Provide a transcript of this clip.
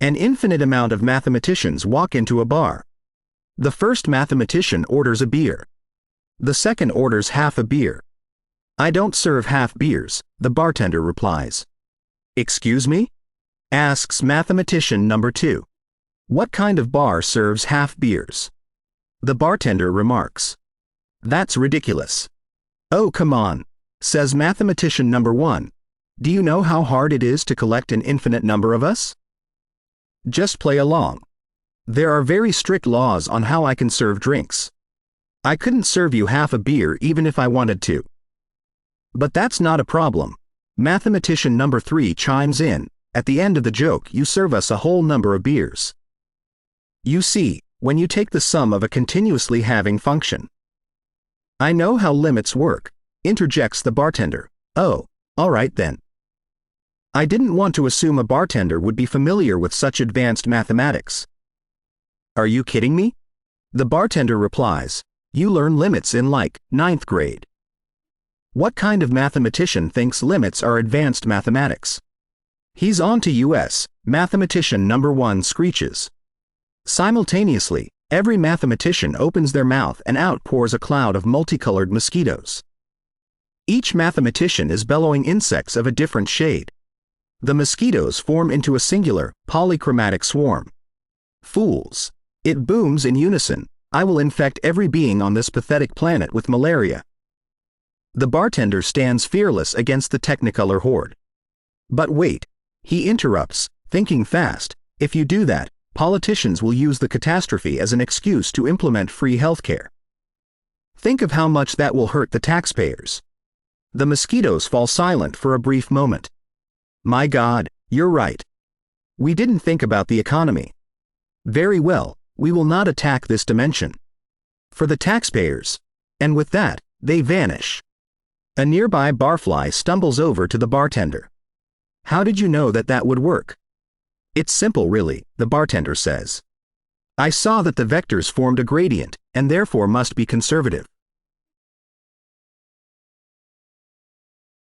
An infinite amount of mathematicians walk into a bar. The first mathematician orders a beer. The second orders half a beer. "I don't serve half beers," the bartender replies. "Excuse me?" asks mathematician number 2. "What kind of bar serves half beers?" The bartender remarks, "That's ridiculous." "Oh, come on," says mathematician number 1. "Do you know how hard it is to collect an infinite number of us? Just play along. There are very strict laws on how I can serve drinks. I couldn't serve you half a beer even if I wanted to." "But that's not a problem," mathematician number 3 chimes in. "At the end of the joke, you serve us a whole number of beers. You see, when you take the sum of a continuously halving function." "I know how limits work," interjects the bartender. "Oh, all right then." I didn't want to assume a bartender would be familiar with such advanced mathematics. "Are you kidding me?" The bartender replies, "You learn limits in like 9th grade. What kind of mathematician thinks limits are advanced mathematics?" "He's on to US," mathematician number 1 screeches. Simultaneously, every mathematician opens their mouth and out pours a cloud of multicolored mosquitoes. Each mathematician is bellowing insects of a different shade. The mosquitoes form into a singular, polychromatic swarm. "Fools!" It booms in unison. "I will infect every being on this pathetic planet with malaria." The bartender stands fearless against the technicolor horde. "But wait," he interrupts, thinking fast, "if you do that, politicians will use the catastrophe as an excuse to implement free healthcare. Think of how much that will hurt the taxpayers." The mosquitoes fall silent for a brief moment. "My God, you're right. We didn't think about the economy. Very well, we will not attack this dimension. For the taxpayers." And with that, they vanish. A nearby barfly stumbles over to the bartender. "How did you know that that would work?" "It's simple really," the bartender says. "I saw that the vectors formed a gradient, and therefore must be conservative.